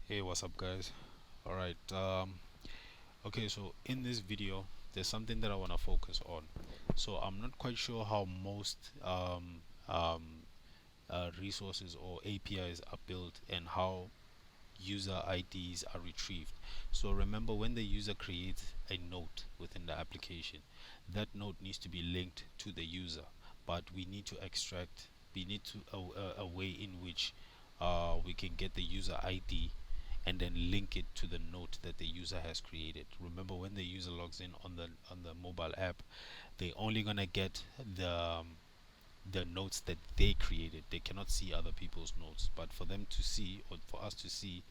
Hey, what's up, guys? All right. Okay, so in this video, there's something that I want to focus on. So I'm not quite sure how most resources or APIs are built and how user IDs are retrieved. So remember, when the user creates a note within the application, that note needs to be linked to the user, but we need to extract, we need to a way in which we can get the user ID and then link it to the note that the user has created. Remember, when the user logs in on the mobile app, they only gonna get the notes that they created. They cannot see other people's notes, but for them to see, or for us to see,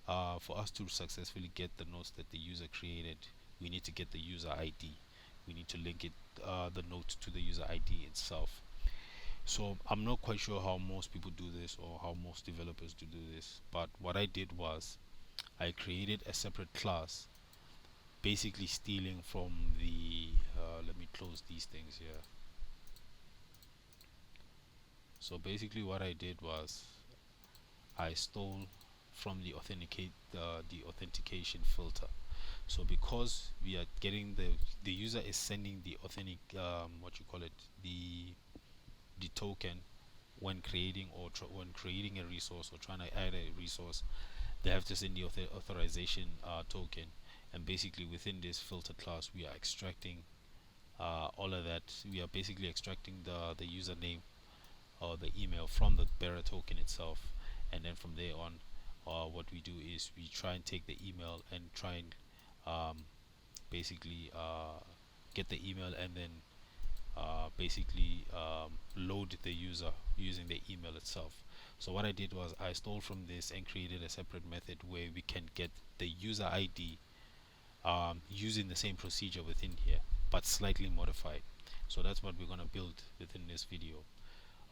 for us to successfully get the notes that the user created, we need to get the user ID. We need to link it, the note, to the user ID itself. So I'm not quite sure how most people do this or how most developers do this, but what I did was I created a separate class, basically stealing from the let me close these things here. So basically what I did was I stole from the authentication filter. So because we are getting the user is sending the authentic what you call it, the token when creating or when creating a resource or trying to add a resource, they have to send the authorization token. And basically within this filter class, we are extracting all of that. We are basically extracting the username or the email from the bearer token itself, and then from there on, what we do is we try and take the email and try and basically get the email, and then basically load the user using the email itself. So what I did was I stole from this and created a separate method where we can get the user ID using the same procedure within here, but slightly modified. So that's what we're going to build within this video.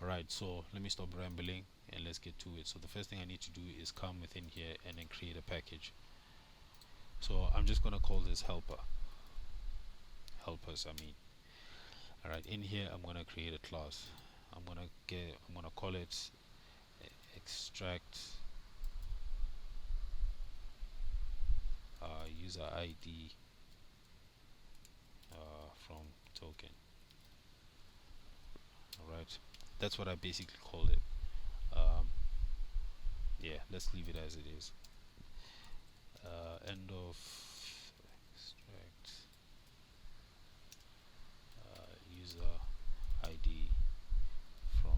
Alright, so let me stop rambling and let's get to it. So the first thing I need to do is come within here and then create a package. So I'm just going to call this helpers, I mean. Alright, in here I'm going to create a class. I'm going to call it extract user ID from token. Alright, that's what I basically called it. Yeah, let's leave it as it is. End of extract user ID from.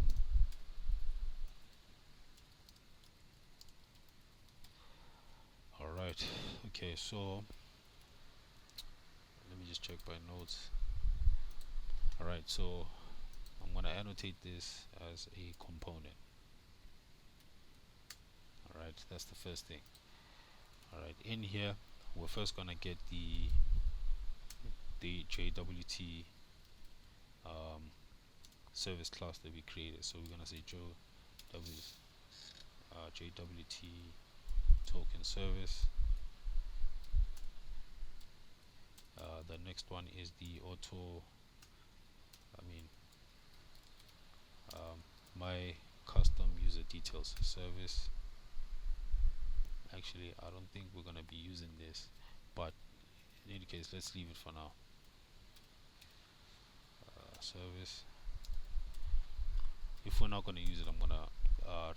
Alright, okay, so let me just check my notes. Alright, so I'm gonna annotate this as a component. Alright, that's the first thing. Alright, in here we're first gonna get the JWT service class that we created. So we're gonna say JWT token service. The next one is the my custom user details service. Actually, I don't think we're gonna be using this, but in any case, let's leave it for now. Service. If we're not gonna use it, I'm gonna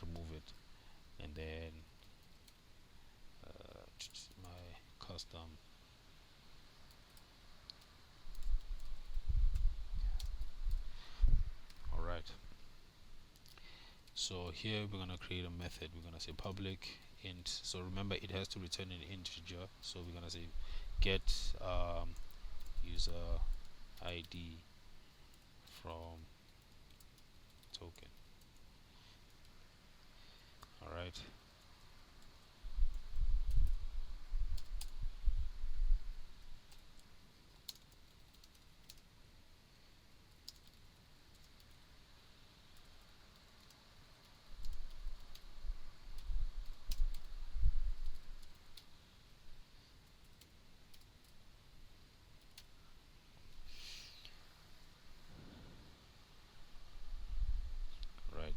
remove it, and then my custom. Alright, so here we're gonna create a method. We're gonna say public int. So remember, it has to return an integer, so we're gonna say get user ID from token. Alright,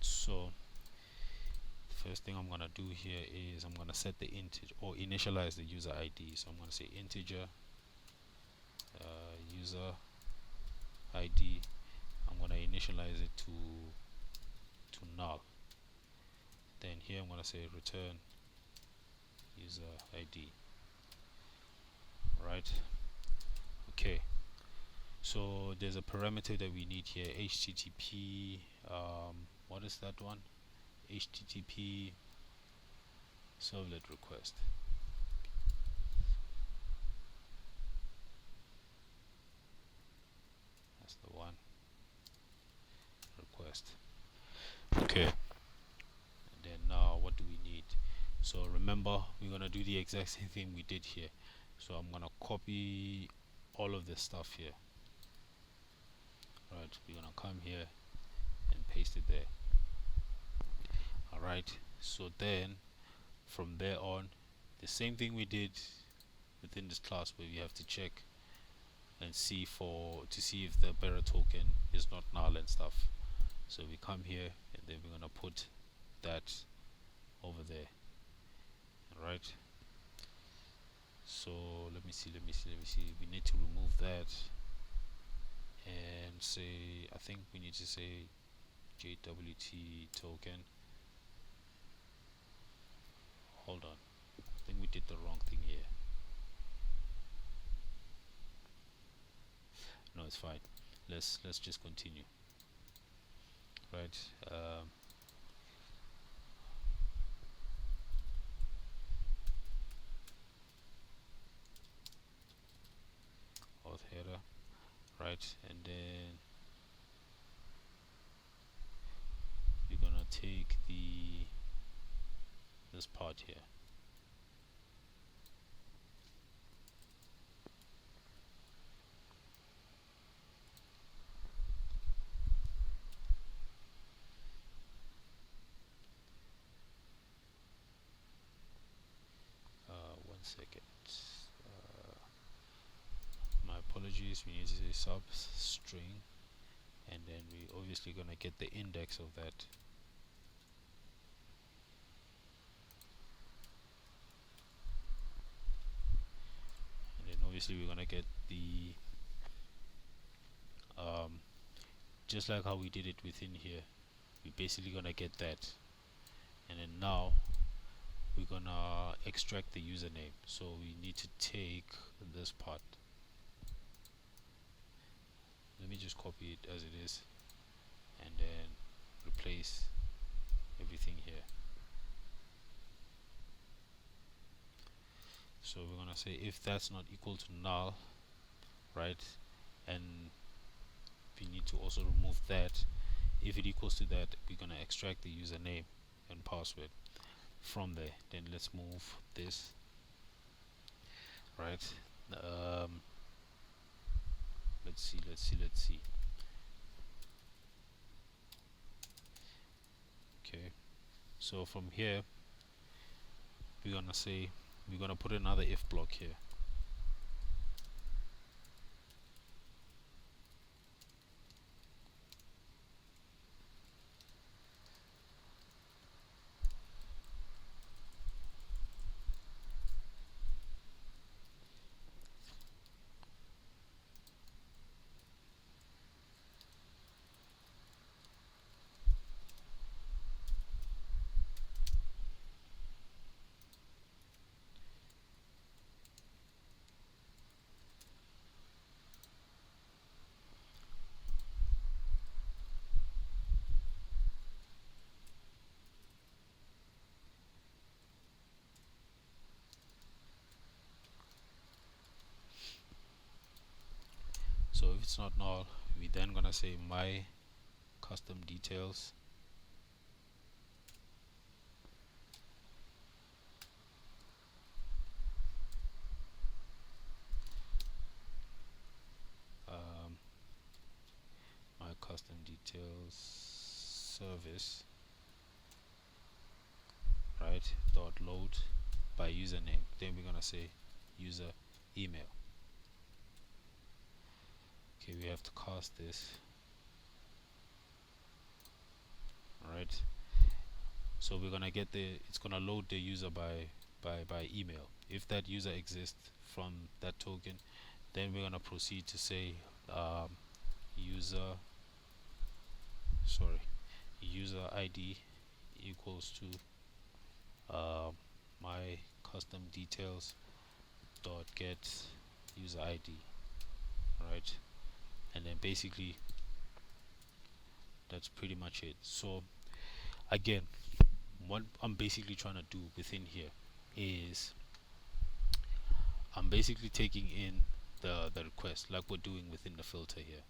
so first thing I'm gonna do here is I'm gonna set the integer or initialize the user ID. So I'm gonna say integer user ID. I'm gonna initialize it to null. Then here I'm gonna say return user ID. Right. Okay. So there's a parameter that we need here, HTTP. What is that one? HTTP servlet request. That's the one. Request. Okay. And then now what do we need? So remember, we're gonna do the exact same thing we did here. So I'm gonna copy all of this stuff here. Right, we're gonna come here and paste it there. Alright, so then from there on, the same thing we did within this class, where we have to check and see to see if the bearer token is not null and stuff. So we come here and then we're gonna put that over there. Alright, so let me see, we need to remove that and say, I think we need to say JWT token. Hold on, I think we did the wrong thing here. No, it's fine. Let's just continue. Right. Auth header. Right, and then we're gonna take this part here. One second. My apologies. We need to say substring, and then we obviously gonna get the index of that. And then obviously we're gonna get the just like how we did it within here. We're basically gonna get that, and then now we're gonna extract the username. So we need to take this part. Let me just copy it as it is and then replace everything here. So we're gonna say if that's not equal to null, right, and we need to also remove that. If it equals to that, we're gonna extract the username and password from there. Then let's move this, right. Let's see. Okay, so from here we're gonna say we're gonna put another if block here. So if it's not null, we then gonna say my custom details my custom details service, right, dot load by username. Then we're gonna say user email. Okay, we have to cast this. Alright, So we're gonna get it's gonna load the user by email. If that user exists from that token, then we're gonna proceed to say user sorry user ID equals to my custom details dot get user ID, right? And then basically that's pretty much it. So again, what I'm basically trying to do within here is I'm basically taking in the request like we're doing within the filter here.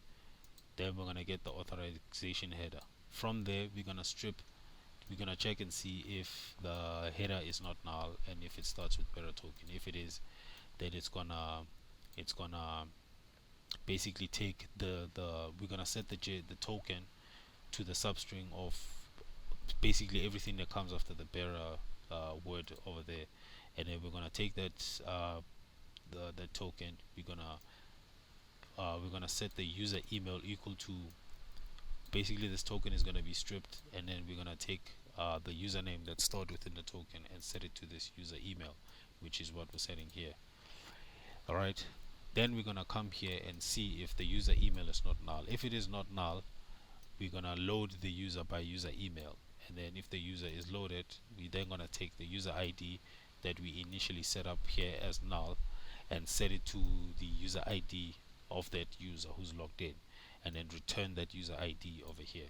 Then we're gonna get the authorization header. From there we're gonna check and see if the header is not null and if it starts with bearer token. If it is, then it's gonna basically take we're gonna set the token to the substring of basically everything that comes after the bearer word over there, and then we're gonna take that the token. We're gonna set the user email equal to basically this token is gonna be stripped, and then we're gonna take the username that's stored within the token and set it to this user email, which is what we're setting here. Alright, then we're gonna come here and see if the user email is not null. If it is not null, we're gonna load the user by user email, and then if the user is loaded, we then gonna take the user ID that we initially set up here as null and set it to the user ID of that user who's logged in, and then return that user ID over here.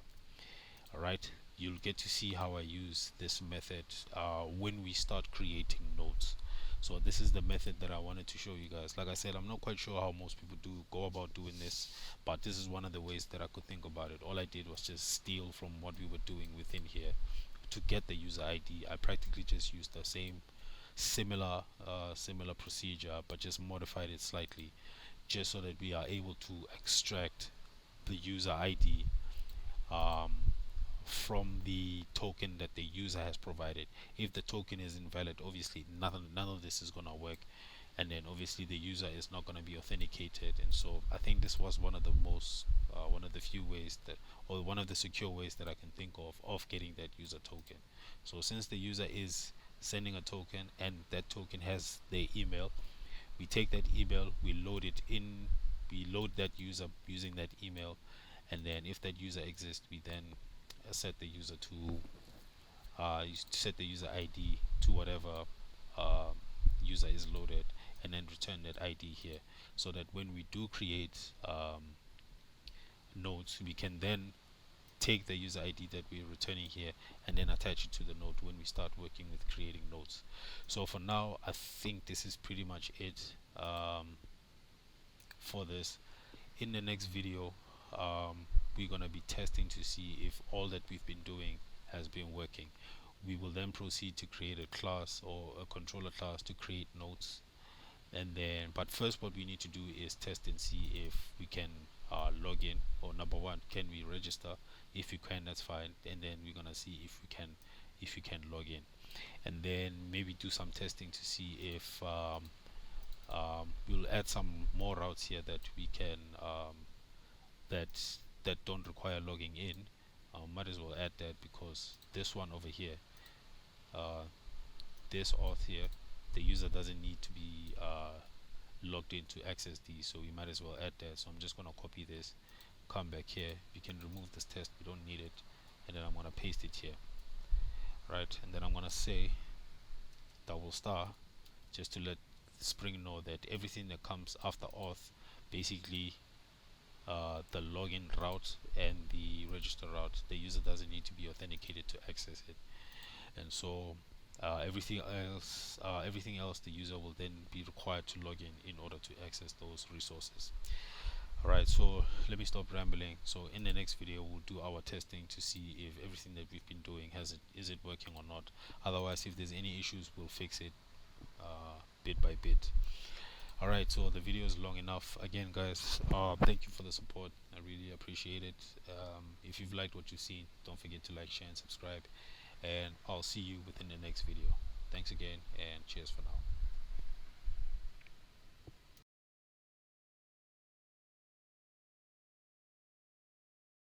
Alright, you'll get to see how I use this method when we start creating nodes. So this is the method that I wanted to show you guys. Like I said, I'm not quite sure how most people go about doing this, but this is one of the ways that I could think about it. All I did was just steal from what we were doing within here to get the user ID. I practically just used the same similar procedure, but just modified it slightly, just so that we are able to extract the user ID from the token that the user has provided. If the token is invalid, obviously none of this is gonna work, and then obviously the user is not gonna be authenticated. And so I think this was one of the few ways that, or one of the secure ways that I can think of getting that user token. So since the user is sending a token and that token has their email, we take that email, we load that user using that email, and then if that user exists, we then set the user ID to whatever user is loaded, and then return that ID here, so that when we do create nodes, we can then take the user ID that we're returning here and then attach it to the node when we start working with creating nodes. So for now, I think this is pretty much it for this. In the next video, we're gonna be testing to see if all that we've been doing has been working. We will then proceed to create a class or a controller class to create nodes, and then but first what we need to do is test and see if we can log in, or number one, can we register? If you can, that's fine, and then we're gonna see if we can log in, and then maybe do some testing to see if we'll add some more routes here that we can that don't require logging in. Might as well add that, because this one over here, this auth here, the user doesn't need to be logged in to access these, so we might as well add that. So I'm just going to copy this, come back here, we can remove this test, we don't need it, and then I'm going to paste it here, right? And then I'm going to say $* just to let Spring know that everything that comes after auth, basically the login route and the register route, the user doesn't need to be authenticated to access it. And so everything else the user will then be required to log in order to access those resources. Alright, so let me stop rambling. So in the next video, we'll do our testing to see if everything that we've been doing is it working or not. Otherwise, if there's any issues, we'll fix it bit by bit. Alright, so the video is long enough. Again, guys, thank you for the support. I really appreciate it. If you've liked what you've seen, don't forget to like, share, and subscribe, and I'll see you within the next video. Thanks again, and cheers for now.